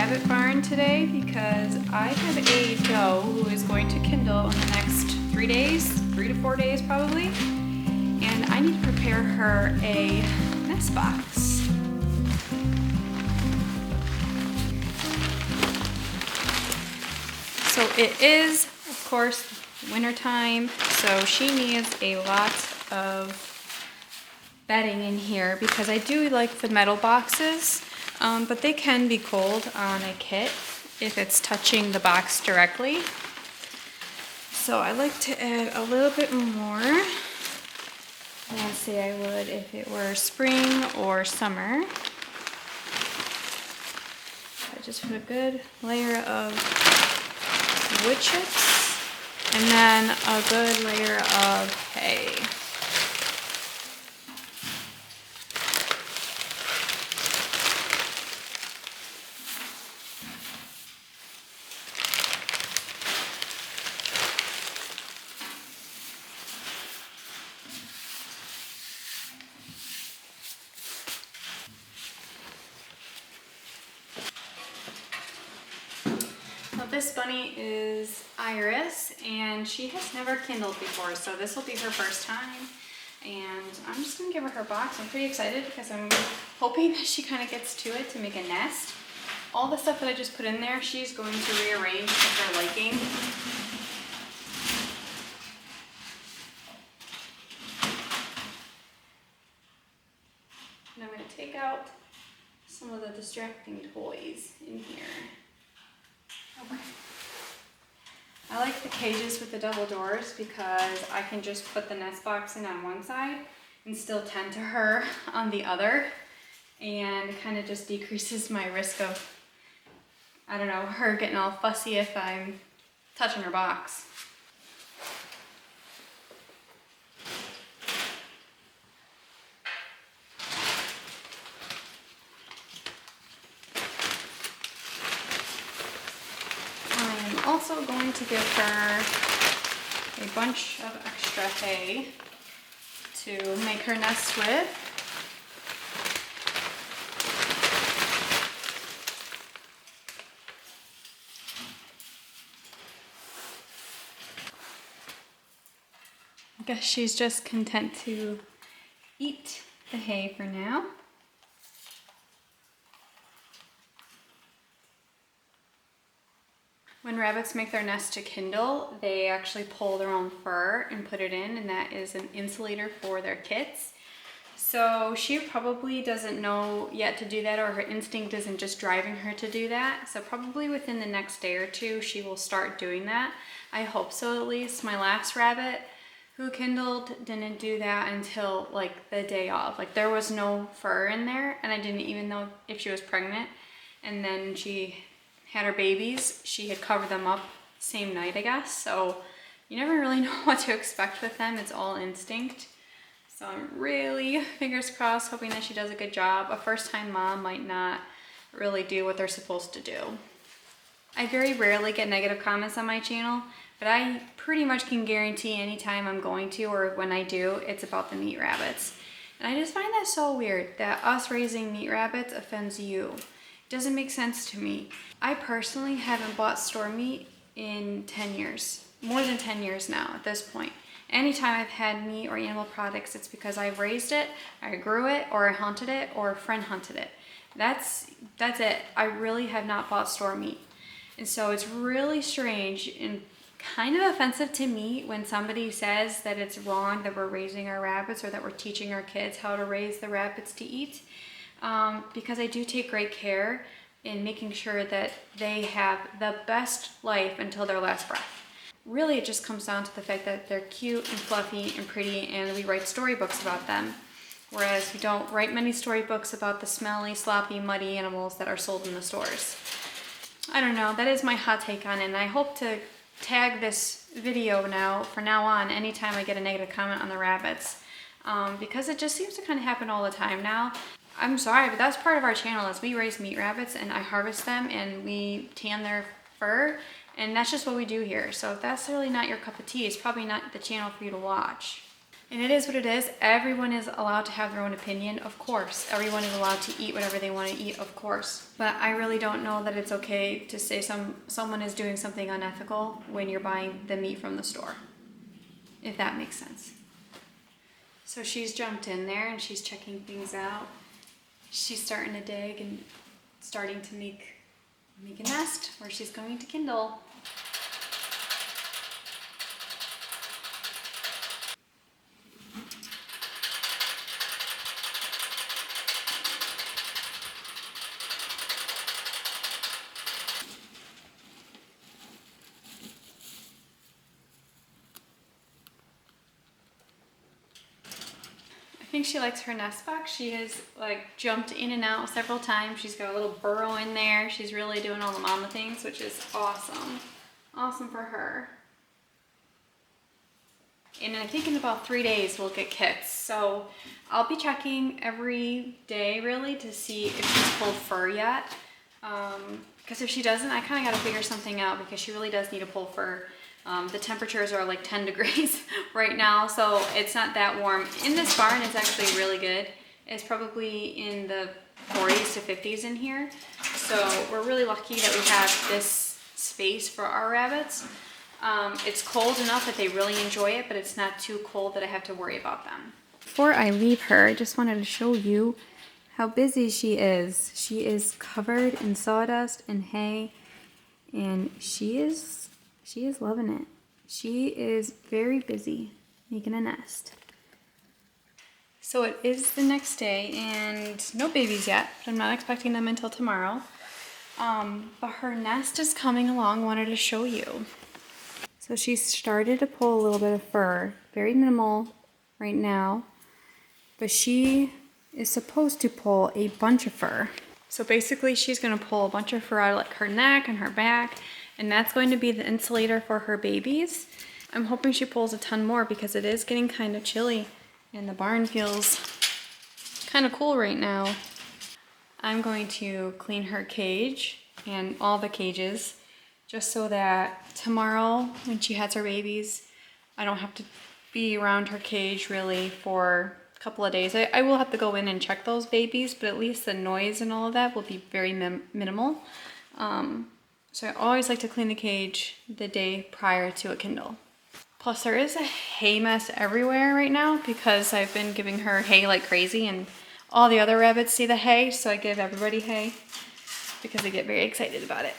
rabbit barn today because I have a doe who is going to kindle in the next 3 days, 3 to 4 days probably, and I need to prepare her a nest box. So it is, of course, winter time, so she needs a lot of bedding in here because I do like the metal boxes, but they can be cold on a kit if it's touching the box directly. So I like to add a little bit more than say I would if it were spring or summer. I just put a good layer of wood chips and then a good layer of hay. This bunny is Iris, and she has never kindled before, so this will be her first time. And I'm just gonna give her her box. I'm pretty excited because I'm hoping that she kind of gets to it to make a nest. All the stuff that I just put in there, she's going to rearrange to her liking. And I'm gonna take out some of the distracting toys in here. Okay. I like the cages with the double doors because I can just put the nest box in on one side and still tend to her on the other, and it kind of just decreases my risk of, I don't know, her getting all fussy if I'm touching her box. Also going to give her a bunch of extra hay to make her nest with. I guess she's just content to eat the hay for now. When rabbits make their nest to kindle, they actually pull their own fur and put it in, and that is an insulator for their kits. So she probably doesn't know yet to do that, or her instinct isn't just driving her to do that. So probably within the next day or two, she will start doing that. I hope so, at least. My last rabbit who kindled didn't do that until like the day of. Like there was no fur in there, and I didn't even know if she was pregnant. And then she had her babies, she had covered them up same night, I guess. So you never really know what to expect with them. It's all instinct. So I'm really, fingers crossed, hoping that she does a good job. A first-time mom might not really do what they're supposed to do. I very rarely get negative comments on my channel, but I pretty much can guarantee anytime I'm going to, or when I do, it's about the meat rabbits. And I just find that so weird that us raising meat rabbits offends you. Doesn't make sense to me. I personally haven't bought store meat in 10 years, more than 10 years now at this point. Anytime I've had meat or animal products, it's because I've raised it, I grew it, or I hunted it, or a friend hunted it. That's it. I really have not bought store meat. And so it's really strange and kind of offensive to me when somebody says that it's wrong that we're raising our rabbits or that we're teaching our kids how to raise the rabbits to eat. Because I do take great care in making sure that they have the best life until their last breath. Really, it just comes down to the fact that they're cute and fluffy and pretty, and we write storybooks about them. Whereas we don't write many storybooks about the smelly, sloppy, muddy animals that are sold in the stores. I don't know, that is my hot take on it, and I hope to tag this video now, from now on, anytime I get a negative comment on the rabbits. Because it just seems to kind of happen all the time now. I'm sorry, but that's part of our channel is we raise meat rabbits and I harvest them and we tan their fur, and that's just what we do here. So if that's really not your cup of tea, it's probably not the channel for you to watch. And it is what it is. Everyone is allowed to have their own opinion, of course. Everyone is allowed to eat whatever they want to eat, of course. But I really don't know that it's okay to say someone is doing something unethical when you're buying the meat from the store, if that makes sense. So she's jumped in there and she's checking things out. She's starting to dig and starting to make a nest where she's going to kindle. I think she likes her nest box. She has like jumped in and out several times. She's got a little burrow in there. She's really doing all the mama things, which is awesome. Awesome for her. And I think in about 3 days we'll get kits. So I'll be checking every day really to see if she's pulled fur yet. Because if she doesn't, I kind of got to figure something out because she really does need to pull fur. The temperatures are like 10 degrees right now, so it's not that warm. In this barn, it's actually really good. It's probably in the 40s to 50s in here. So we're really lucky that we have this space for our rabbits. It's cold enough that they really enjoy it, but it's not too cold that I have to worry about them. Before I leave her, I just wanted to show you how busy she is. She is covered in sawdust and hay, and she is loving it. She is very busy making a nest. So it is the next day and no babies yet, but I'm not expecting them until tomorrow. But her nest is coming along. I wanted to show you. So she started to pull a little bit of fur, very minimal right now, but she is supposed to pull a bunch of fur. So basically she's gonna pull a bunch of fur out of like her neck and her back, and that's going to be the insulator for her babies. I'm hoping she pulls a ton more because it is getting kind of chilly and the barn feels kind of cool right now. I'm going to clean her cage and all the cages just so that tomorrow when she has her babies, I don't have to be around her cage really for a couple of days. I will have to go in and check those babies, but at least the noise and all of that will be very minimal. So I always like to clean the cage the day prior to a kindle. Plus there is a hay mess everywhere right now because I've been giving her hay like crazy and all the other rabbits see the hay, so I give everybody hay because they get very excited about it.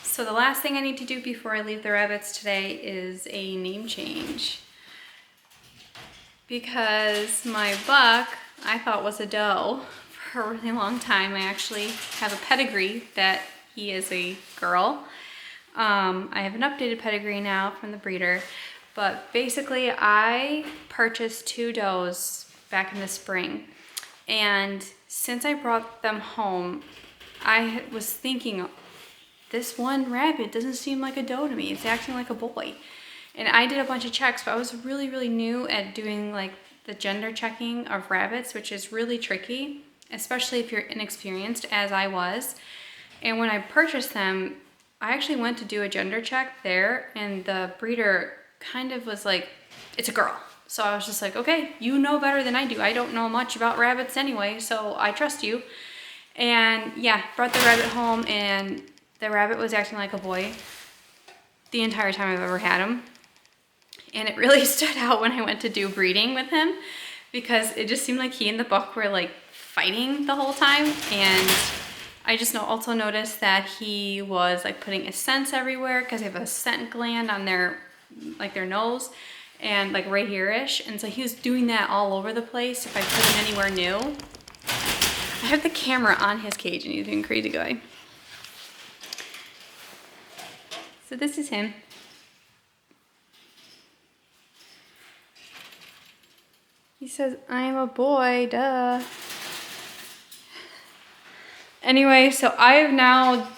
So the last thing I need to do before I leave the rabbits today is a name change. Because my buck, I thought was a doe for a really long time. I actually have a pedigree that he is a girl. I have an updated pedigree now from the breeder. But basically I purchased 2 does back in the spring. And since I brought them home, I was thinking, this one rabbit doesn't seem like a doe to me. It's acting like a boy. And I did a bunch of checks, but I was really new at doing like the gender checking of rabbits, which is really tricky, especially if you're inexperienced as I was. And when I purchased them, I actually went to do a gender check there and the breeder kind of was like, it's a girl. So I was just like, okay, you know better than I do. I don't know much about rabbits anyway, so I trust you. And yeah, brought the rabbit home and the rabbit was acting like a boy the entire time I've ever had him. And it really stood out when I went to do breeding with him because it just seemed like he and the buck were like fighting the whole time. And I just also noticed that he was like putting his scents everywhere because they have a scent gland on their nose and like right here-ish. And so he was doing that all over the place if I put him anywhere new. I have the camera on his cage and he's being a crazy guy. So this is him. He says, I'm a boy, duh. Anyway, so I have now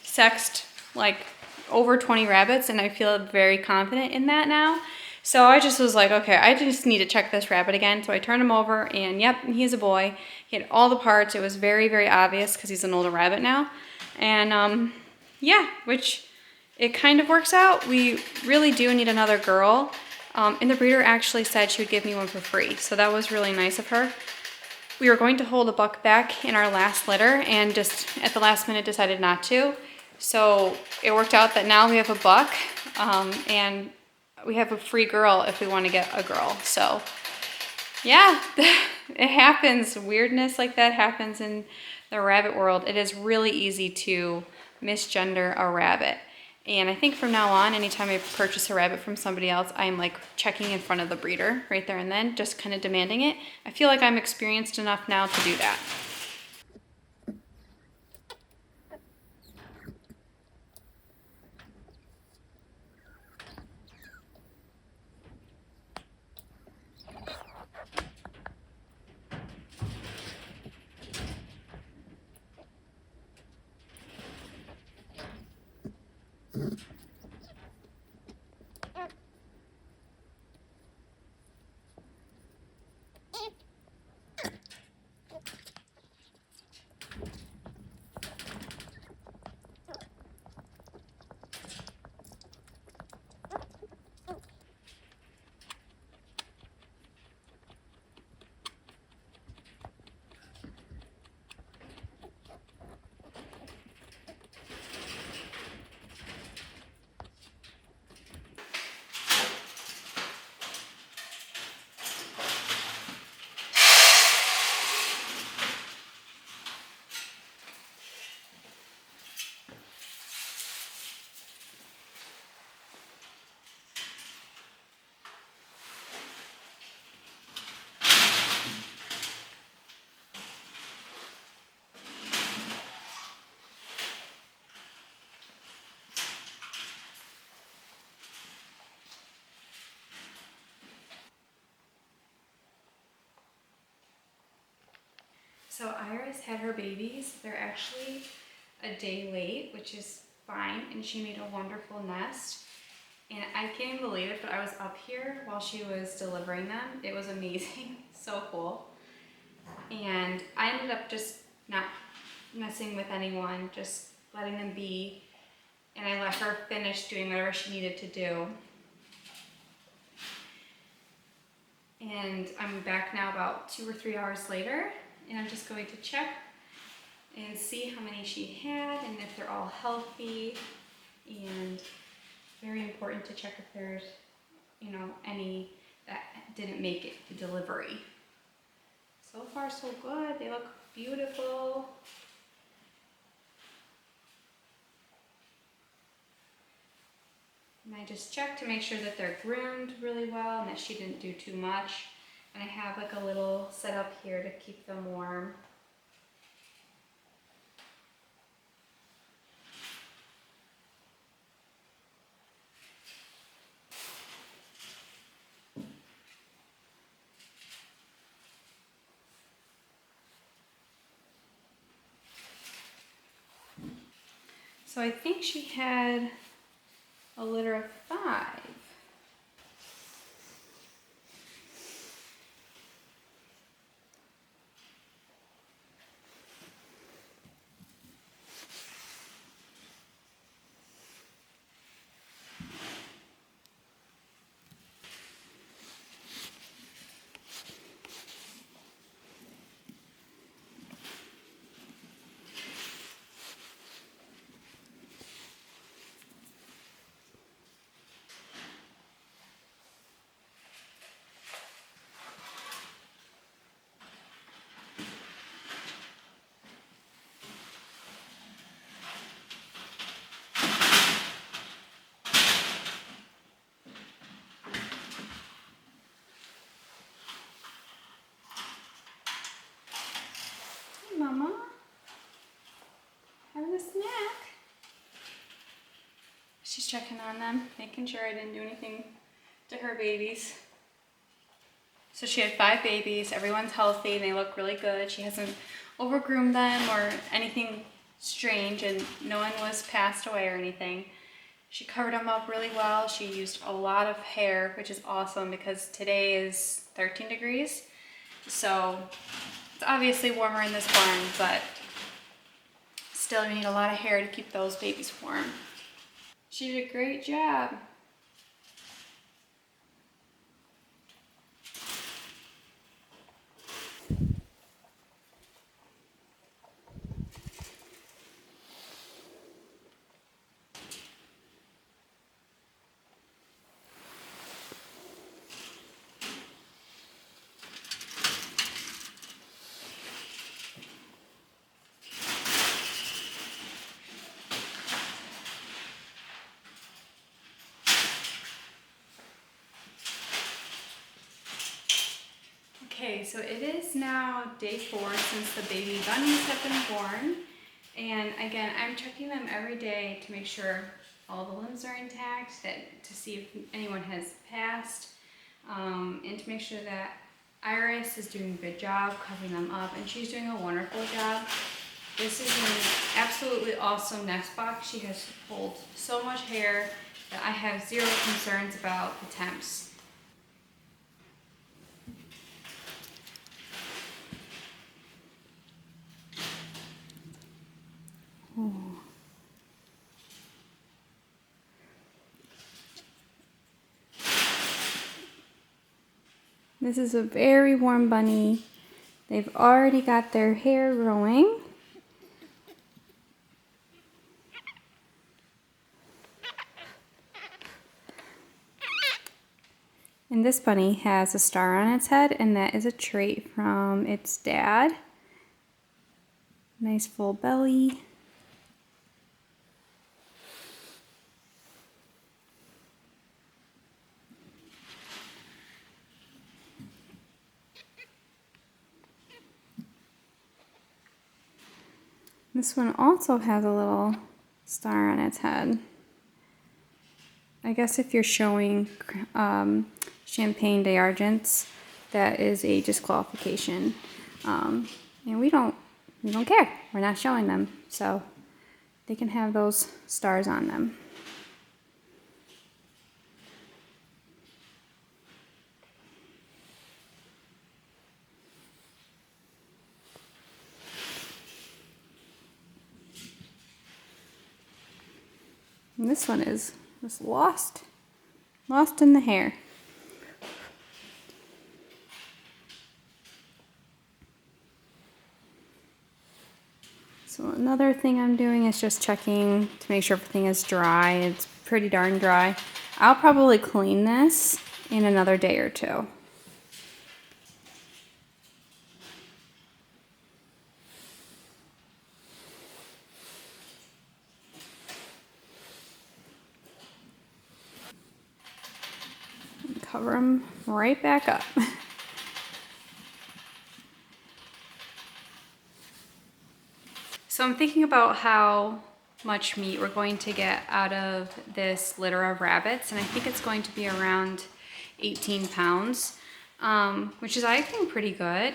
sexed like over 20 rabbits, and I feel very confident in that now. So I just was like, okay, I just need to check this rabbit again. So I turned him over, and yep, he's a boy. He had all the parts. It was very, very obvious because he's an older rabbit now. And yeah, which it kind of works out. We really do need another girl. And the breeder actually said she would give me one for free. So that was really nice of her. We were going to hold a buck back in our last litter and just at the last minute decided not to. So it worked out that now we have a buck and we have a free girl if we want to get a girl. So yeah, it happens. Weirdness like that happens in the rabbit world. It is really easy to misgender a rabbit. And I think from now on, anytime I purchase a rabbit from somebody else, I'm like checking in front of the breeder right there and then, just kind of demanding it. I feel like I'm experienced enough now to do that. So Iris had her babies. They're actually a day late, which is fine, and she made a wonderful nest. And I can't even believe it, but I was up here while she was delivering them. It was amazing, so cool. And I ended up just not messing with anyone, just letting them be. And I let her finish doing whatever she needed to do. And I'm back now about 2 or 3 hours later, and I'm just going to check and see how many she had and if they're all healthy. And very important to check if there's, you know, any that didn't make it to delivery. So far so good. They look beautiful. And I just checked to make sure that they're groomed really well and that she didn't do too much. And I have like a little setup here to keep them warm. So I think she had a litter of 5. Mama, having a snack. She's checking on them, making sure I didn't do anything to her babies. So she had 5 babies, everyone's healthy, and they look really good. She hasn't overgroomed them or anything strange, and no one was passed away or anything. She covered them up really well. She used a lot of hair, which is awesome because today is 13 degrees. So it's obviously warmer in this barn, but still you need a lot of hair to keep those babies warm. She did a great job. Okay, so it is now day 4 since the baby bunnies have been born. And again, I'm checking them every day to make sure all the limbs are intact, to see if anyone has passed, and to make sure that Iris is doing a good job covering them up, and she's doing a wonderful job. This is an absolutely awesome nest box. She has pulled so much hair that I have zero concerns about the temps. This is a very warm bunny. They've already got their hair growing. And this bunny has a star on its head, and that is a trait from its dad. Nice full belly. This one also has a little star on its head. I guess if you're showing Champagne d'Argents, that is a disqualification. And we don't care. We're not showing them, so they can have those stars on them. And this one is just lost in the hair. So another thing I'm doing is just checking to make sure everything is dry. It's pretty darn dry. I'll probably clean this in another day or two. Cover them right back up. So I'm thinking about how much meat we're going to get out of this litter of rabbits, and I think it's going to be around 18 pounds, which is, I think, pretty good.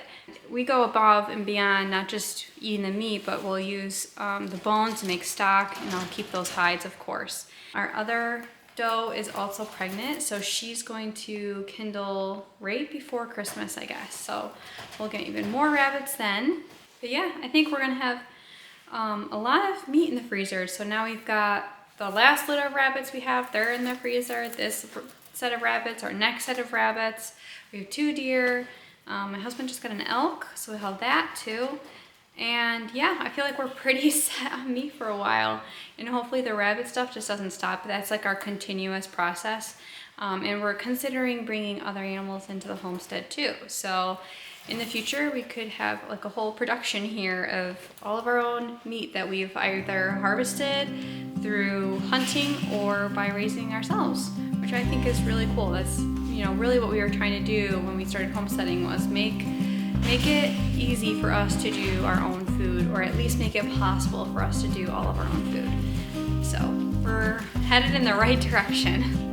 We go above and beyond not just eating the meat, but we'll use the bones to make stock, and I'll keep those hides, of course. Our other Doe is also pregnant, so she's going to kindle right before Christmas, I guess. So we'll get even more rabbits then. But yeah, I think we're gonna have a lot of meat in the freezer. So now we've got the last litter of rabbits we have, they're in the freezer. This set of rabbits, our next set of rabbits. We have 2 deer. My husband just got an elk, so we have that too. And yeah, I feel like we're pretty set on meat for a while, and hopefully the rabbit stuff just doesn't stop. That's like our continuous process. And we're considering bringing other animals into the homestead too. So in the future, we could have like a whole production here of all of our own meat that we've either harvested through hunting or by raising ourselves, which I think is really cool. That's, you know, really what we were trying to do when we started homesteading, was make it easy for us to do our own food, or at least make it possible for us to do all of our own food. So we're headed in the right direction.